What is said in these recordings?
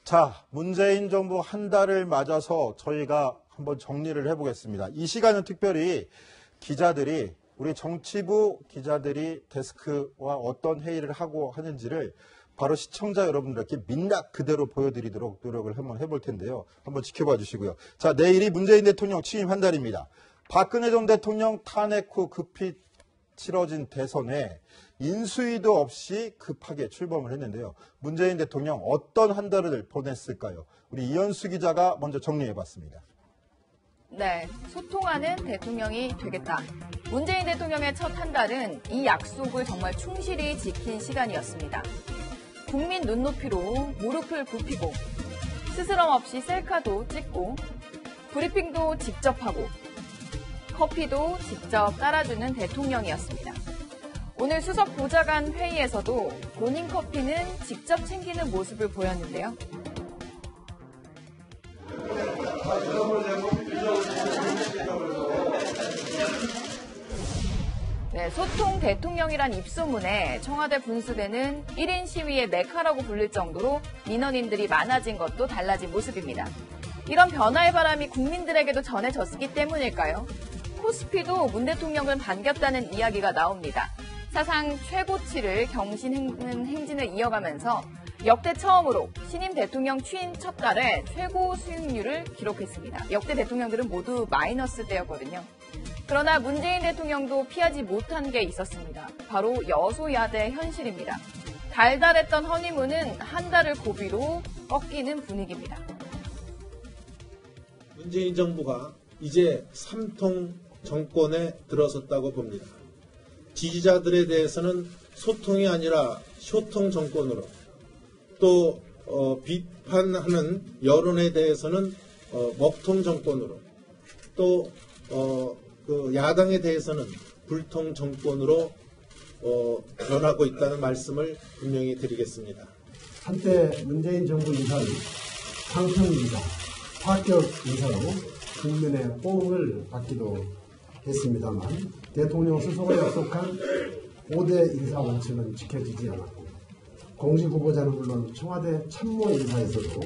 자, 문재인 정부 한 달을 맞아서 저희가 한번 정리를 해보겠습니다. 이 시간은 특별히 기자들이, 우리 정치부 기자들이 데스크와 어떤 회의를 하고 하는지를 바로 시청자 여러분들께 민낯 그대로 보여드리도록 노력을 한번 해볼 텐데요. 한번 지켜봐 주시고요. 자, 내일이 문재인 대통령 취임 한 달입니다. 박근혜 전 대통령 탄핵 후 급히 치러진 대선에 인수위도 없이 급하게 출범을 했는데요. 문재인 대통령 어떤 한 달을 보냈을까요? 우리 이현수 기자가 먼저 정리해봤습니다. 네, 소통하는 대통령이 되겠다. 문재인 대통령의 첫 한 달은 이 약속을 정말 충실히 지킨 시간이었습니다. 국민 눈높이로 무릎을 굽히고 스스럼 없이 셀카도 찍고 브리핑도 직접 하고 커피도 직접 따라주는 대통령이었습니다. 오늘 수석 보좌관 회의에서도 본인 커피는 직접 챙기는 모습을 보였는데요. 네, 소통 대통령이란 입소문에 청와대 분수대는 1인 시위의 메카라고 불릴 정도로 민원인들이 많아진 것도 달라진 모습입니다. 이런 변화의 바람이 국민들에게도 전해졌기 때문일까요? 코스피도 문 대통령을 반겼다는 이야기가 나옵니다. 사상 최고치를 경신하는 행진을 이어가면서 역대 처음으로 신임 대통령 취임 첫 달에 최고 수익률을 기록했습니다. 역대 대통령들은 모두 마이너스 때였거든요. 그러나 문재인 대통령도 피하지 못한 게 있었습니다. 바로 여소야대 현실입니다. 달달했던 허니문은 한 달을 고비로 꺾이는 분위기입니다. 문재인 정부가 이제 3통 정권에 들어섰다고 봅니다. 지지자들에 대해서는 소통이 아니라 쇼통 정권으로, 또 비판하는 여론에 대해서는 먹통 정권으로, 또 그 야당에 대해서는 불통 정권으로 변하고 있다는 말씀을 분명히 드리겠습니다. 한때 문재인 정부 인사는 상승 인사, 파격 인사로 국민의 호응을 받기도 했습니다만 대통령 스스로 약속한 5대 인사 원칙은 지켜지지 않았고 공직 후보자는 물론 청와대 참모 인사에서도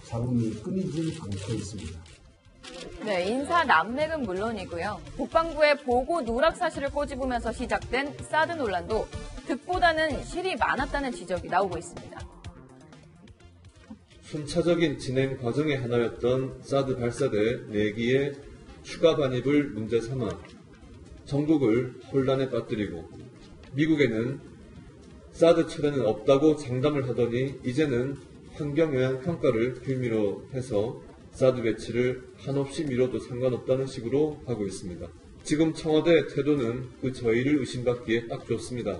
잡음이 끊이지 않고 있습니다. 네, 인사 난맥은 물론이고요. 국방부의 보고 누락 사실을 꼬집으면서 시작된 사드 논란도 득보다는 실이 많았다는 지적이 나오고 있습니다. 순차적인 진행 과정의 하나였던 사드 발사대 4기의 추가 반입을 문제 삼아 전국을 혼란에 빠뜨리고 미국에는 사드 철회는 없다고 장담을 하더니 이제는 환경영향 평가를 빌미로 해서 사드 배치를 한없이 미뤄도 상관없다는 식으로 하고 있습니다. 지금 청와대 태도는 그 저희를 의심받기에 딱 좋습니다.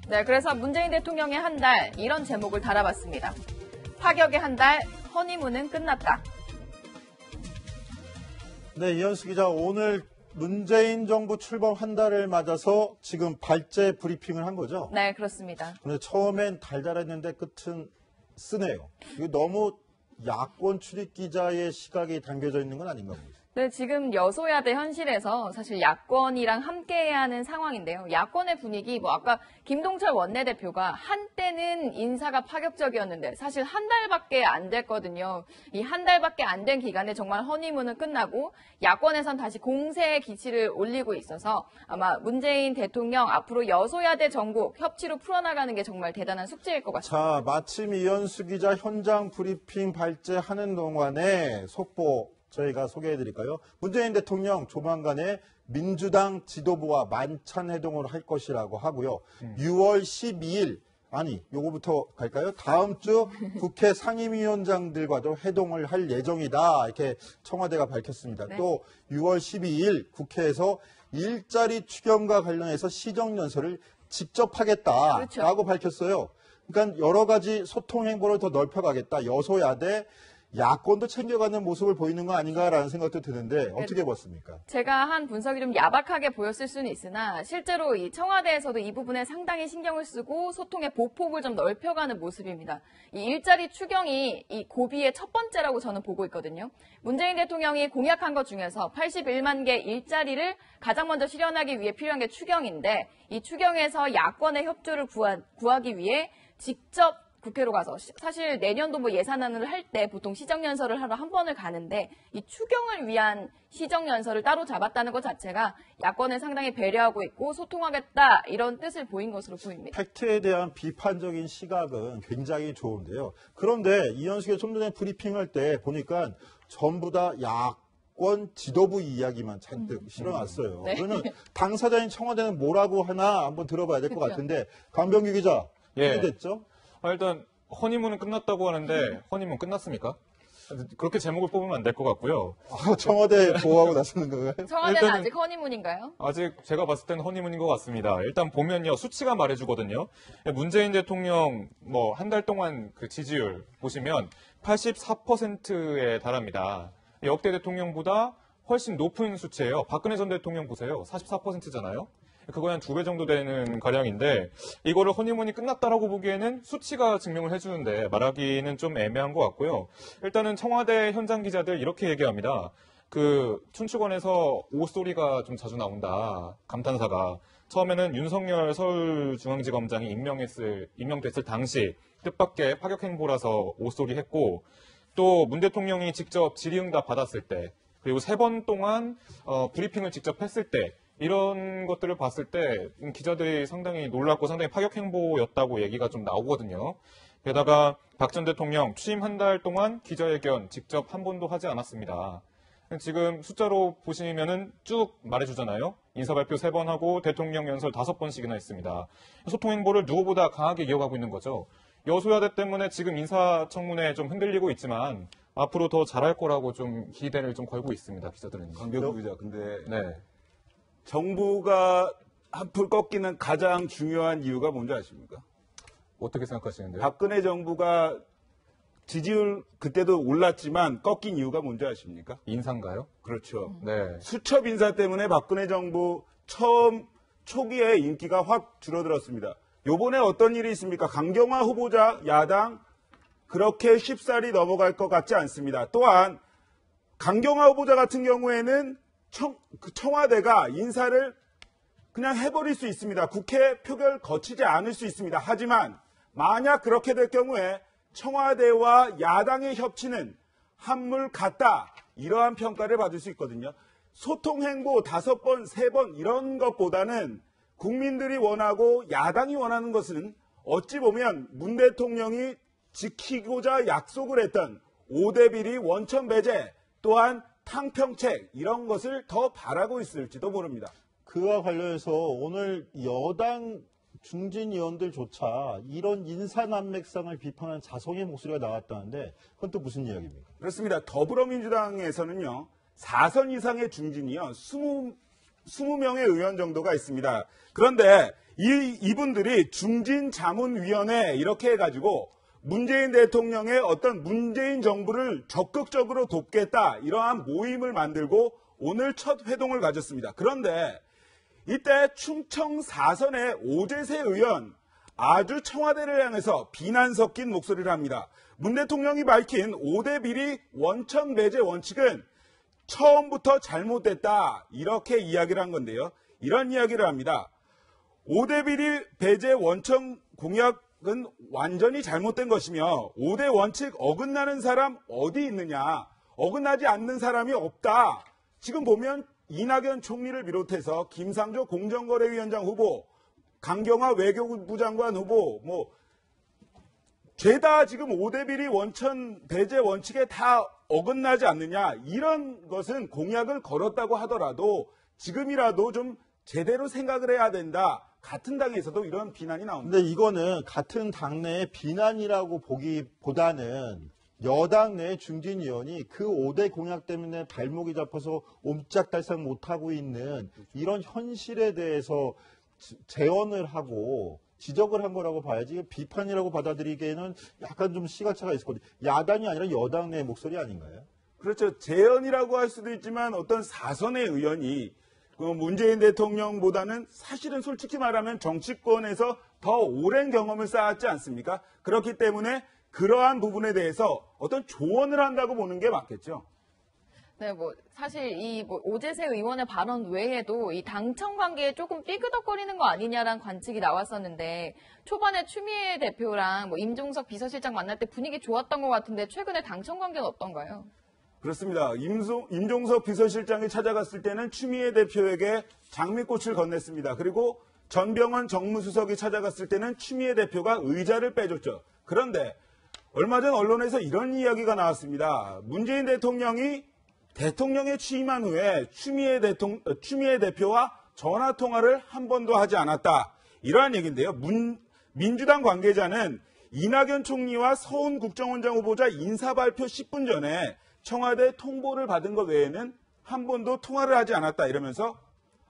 네, 그래서 문재인 대통령의 한 달 이런 제목을 달아봤습니다. 파격의 한 달, 허니문은 끝났다. 네, 이현수 기자, 오늘 문재인 정부 출범 한 달을 맞아서 지금 발제 브리핑을 한 거죠? 네, 그렇습니다. 근데 처음엔 달달했는데 끝은 쓰네요. 이거 너무 야권 출입 기자의 시각이 담겨져 있는 건 아닌가 봅니다. 네, 지금 여소야대 현실에서 사실 야권이랑 함께해야 하는 상황인데요. 야권의 분위기, 아까 김동철 원내대표가 한때는 인사가 파격적이었는데 사실 한 달밖에 안 됐거든요. 이 한 달밖에 안 된 기간에 정말 허니문은 끝나고 야권에선 다시 공세의 기치를 올리고 있어서 아마 문재인 대통령 앞으로 여소야대 전국 협치로 풀어나가는 게 정말 대단한 숙제일 것 같습니다. 자, 마침 이현수 기자 현장 브리핑 발제하는 동안에 속보 저희가 소개해드릴까요? 문재인 대통령 조만간에 민주당 지도부와 만찬 회동을 할 것이라고 하고요. 6월 12일, 요거부터 갈까요? 다음 주 국회 상임위원장들과도 회동을 할 예정이다. 이렇게 청와대가 밝혔습니다. 네. 또 6월 12일 국회에서 일자리 추경과 관련해서 시정연설을 직접 하겠다라고 그렇죠. 밝혔어요. 그러니까 여러 가지 소통 행보를 더 넓혀가겠다. 여소야대 야권도 챙겨가는 모습을 보이는 거 아닌가라는 생각도 드는데 어떻게 봤습니까? 제가 한 분석이 좀 야박하게 보였을 수는 있으나 실제로 이 청와대에서도 이 부분에 상당히 신경을 쓰고 소통의 보폭을 좀 넓혀가는 모습입니다. 이 일자리 추경이 이 고비의 첫 번째라고 저는 보고 있거든요. 문재인 대통령이 공약한 것 중에서 81만 개 일자리를 가장 먼저 실현하기 위해 필요한 게 추경인데 이 추경에서 야권의 협조를 구하기 위해 직접 국회로 가서 사실 내년도 뭐 예산안을 할 때 보통 시정연설을 하러 한 번을 가는데 이 추경을 위한 시정연설을 따로 잡았다는 것 자체가 야권을 상당히 배려하고 있고 소통하겠다 이런 뜻을 보인 것으로 보입니다. 팩트에 대한 비판적인 시각은 굉장히 좋은데요. 그런데 이현숙이 좀 전에 브리핑할 때 보니까 전부 다 야권 지도부 이야기만 잔뜩 실어놨어요. 네. 그러면 당사자인 청와대는 뭐라고 하나 한번 들어봐야 될 것 그렇죠. 같은데 강병규 기자, 예. 어떻게 됐죠? 일단 허니문은 끝났다고 하는데 허니문 끝났습니까? 그렇게 제목을 뽑으면 안 될 것 같고요. 청와대 보호하고 나서는 거예요? 청와대는 일단은- 아직 허니문인가요? 아직 제가 봤을 때는 허니문인 것 같습니다. 일단 보면요, 수치가 말해주거든요. 문재인 대통령 뭐 한 달 동안 그 지지율 보시면 84%에 달합니다. 역대 대통령보다 훨씬 높은 수치예요. 박근혜 전 대통령 보세요. 44%잖아요. 그거에 한 2배 정도 되는 가량인데 이거를 허니문이 끝났다라고 보기에는 수치가 증명을 해주는데 말하기는 좀 애매한 것 같고요. 일단은 청와대 현장 기자들 이렇게 얘기합니다. 그 춘추관에서 오소리가 좀 자주 나온다. 감탄사가. 처음에는 윤석열 서울중앙지검장이 임명됐을 당시 뜻밖의 파격 행보라서 오소리 했고 또 문 대통령이 직접 질의응답 받았을 때 그리고 3번 동안 브리핑을 직접 했을 때 이런 것들을 봤을 때 기자들이 상당히 놀랍고 상당히 파격 행보였다고 얘기가 좀 나오거든요. 게다가 박 전 대통령 취임 한 달 동안 기자회견 직접 한 번도 하지 않았습니다. 지금 숫자로 보시면은 쭉 말해주잖아요. 인사발표 3번 하고 대통령 연설 5번씩이나 했습니다. 소통 행보를 누구보다 강하게 이어가고 있는 거죠. 여소야대 때문에 지금 인사청문회 좀 흔들리고 있지만 앞으로 더 잘할 거라고 좀 기대를 좀 걸고 있습니다. 기자들은. 강병구 기자, 근데 네. 정부가 한풀 꺾이는 가장 중요한 이유가 뭔지 아십니까? 어떻게 생각하시는데요? 박근혜 정부가 지지율 그때도 올랐지만 꺾인 이유가 뭔지 아십니까? 인사인가요? 그렇죠. 네. 수첩 인사 때문에 박근혜 정부 처음 초기에 인기가 확 줄어들었습니다. 요번에 어떤 일이 있습니까? 강경화 후보자 야당 그렇게 쉽사리 넘어갈 것 같지 않습니다. 또한 강경화 후보자 같은 경우에는 청와대가 인사를 그냥 해버릴 수 있습니다. 국회 표결 거치지 않을 수 있습니다. 하지만 만약 그렇게 될 경우에 청와대와 야당의 협치는 한물 같다. 이러한 평가를 받을 수 있거든요. 소통 행보 5번, 3번 이런 것보다는 국민들이 원하고 야당이 원하는 것은 어찌 보면 문 대통령이 지키고자 약속을 했던 5대 비리 원천 배제 또한 탕평책 이런 것을 더 바라고 있을지도 모릅니다. 그와 관련해서 오늘 여당 중진 의원들조차 이런 인사난맥상을 비판하는 자성의 목소리가 나왔다는데 그건 또 무슨 이야기입니까? 그렇습니다. 더불어민주당에서는요. 4선 이상의 중진이요. 20명의 의원 정도가 있습니다. 그런데 이분들이 중진자문위원회 이렇게 해가지고 문재인 대통령의 어떤 문재인 정부를 적극적으로 돕겠다 이러한 모임을 만들고 오늘 첫 회동을 가졌습니다. 그런데 이때 충청 4선의 오재세 의원 아주 청와대를 향해서 비난 섞인 목소리를 합니다. 문 대통령이 밝힌 5대 비리 원천 배제 원칙은 처음부터 잘못됐다 이렇게 이야기를 한 건데요. 이런 이야기를 합니다. 5대 비리 배제 원천 공약은 완전히 잘못된 것이며 5대 원칙 어긋나는 사람 어디 있느냐. 어긋나지 않는 사람이 없다. 지금 보면 이낙연 총리를 비롯해서 김상조 공정거래위원장 후보, 강경화 외교부 장관 후보, 죄다 지금 5대 비리 원천 배제 원칙에 다 어긋나지 않느냐. 이런 것은 공약을 걸었다고 하더라도 지금이라도 좀 제대로 생각을 해야 된다. 같은 당에서도 이런 비난이 나옵니다. 근데 이거는 같은 당내의 비난이라고 보기보다는 여당 내 중진 의원이 그 5대 공약 때문에 발목이 잡혀서 옴짝달싹 못하고 있는 이런 현실에 대해서 재언을 하고 지적을 한 거라고 봐야지 비판이라고 받아들이기에는 약간 좀 시각차가 있을 거든요. 야당이 아니라 여당 내 목소리 아닌가요? 그렇죠. 재언이라고 할 수도 있지만 어떤 4선의 의원이 문재인 대통령보다는 사실은 솔직히 말하면 정치권에서 더 오랜 경험을 쌓았지 않습니까? 그렇기 때문에 그러한 부분에 대해서 어떤 조언을 한다고 보는 게 맞겠죠. 네, 뭐 사실 이 오재세 의원의 발언 외에도 이 당청 관계에 조금 삐그덕거리는 거 아니냐라는 관측이 나왔었는데 초반에 추미애 대표랑 뭐 임종석 비서실장 만날 때 분위기 좋았던 것 같은데 최근에 당청 관계는 어떤가요? 그렇습니다. 임종석 비서실장이 찾아갔을 때는 추미애 대표에게 장미꽃을 건넸습니다. 그리고 전병헌 정무수석이 찾아갔을 때는 추미애 대표가 의자를 빼줬죠. 그런데 얼마 전 언론에서 이런 이야기가 나왔습니다. 문재인 대통령이 대통령에 취임한 후에 추미애 대표와 전화 통화를 한 번도 하지 않았다. 이러한 얘기인데요. 민주당 관계자는 이낙연 총리와 서훈 국정원장 후보자 인사 발표 10분 전에 청와대 통보를 받은 것 외에는 한 번도 통화를 하지 않았다. 이러면서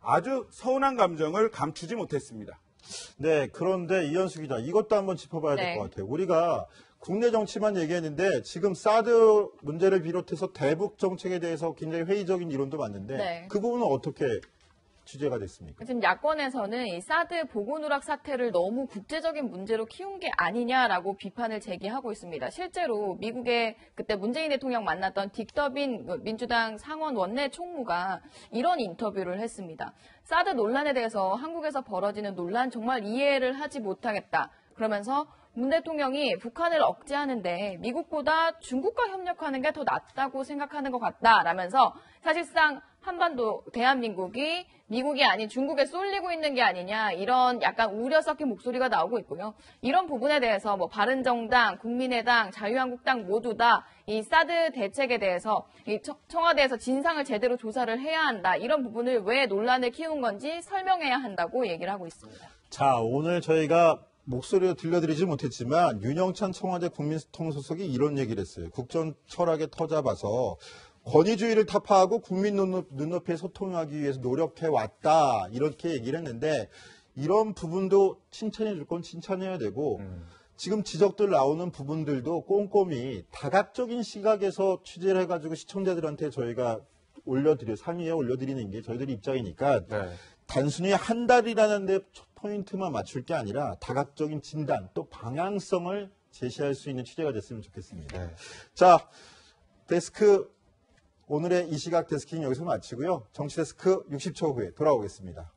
아주 서운한 감정을 감추지 못했습니다. 네, 그런데 이현수 기자, 이것도 한번 짚어봐야 될 것 같아요. 우리가 국내 정치만 얘기했는데 지금 사드 문제를 비롯해서 대북 정책에 대해서 굉장히 회의적인 이론도 많은데 그 부분은 어떻게 취재가 됐습니까? 지금 야권에서는 이 사드 보고 누락 사태를 너무 국제적인 문제로 키운 게 아니냐라고 비판을 제기하고 있습니다. 실제로 미국의 그때 문재인 대통령 만났던 딕더빈 민주당 상원 원내 총무가 이런 인터뷰를 했습니다. 사드 논란에 대해서 한국에서 벌어지는 논란 정말 이해를 하지 못하겠다. 그러면서 문 대통령이 북한을 억제하는데 미국보다 중국과 협력하는 게 더 낫다고 생각하는 것 같다라면서 사실상 한반도 대한민국이 미국이 아닌 중국에 쏠리고 있는 게 아니냐 이런 약간 우려 섞인 목소리가 나오고 있고요. 이런 부분에 대해서 뭐 바른정당, 국민의당, 자유한국당 모두 다 이 사드 대책에 대해서 이 청와대에서 진상을 제대로 조사를 해야 한다. 이런 부분을 왜 논란을 키운 건지 설명해야 한다고 얘기를 하고 있습니다. 자, 오늘 저희가 목소리로 들려드리지 못했지만 윤영찬 청와대 국민통수석이 이런 얘기를 했어요. 국정 철학에 터잡아서 권위주의를 타파하고 국민 눈높이에 소통하기 위해서 노력해왔다. 이렇게 얘기를 했는데 이런 부분도 칭찬해 줄 건 칭찬해야 되고 지금 지적들 나오는 부분들도 꼼꼼히 다각적인 시각에서 취재를 해가지고 시청자들한테 저희가 상위에 올려드리는 게 저희들의 입장이니까 단순히 한 달이라는 데 포인트만 맞출 게 아니라 다각적인 진단 또 방향성을 제시할 수 있는 취재가 됐으면 좋겠습니다. 자, 데스크 오늘의 이 시각 데스킹 여기서 마치고요. 정치데스크 60초 후에 돌아오겠습니다.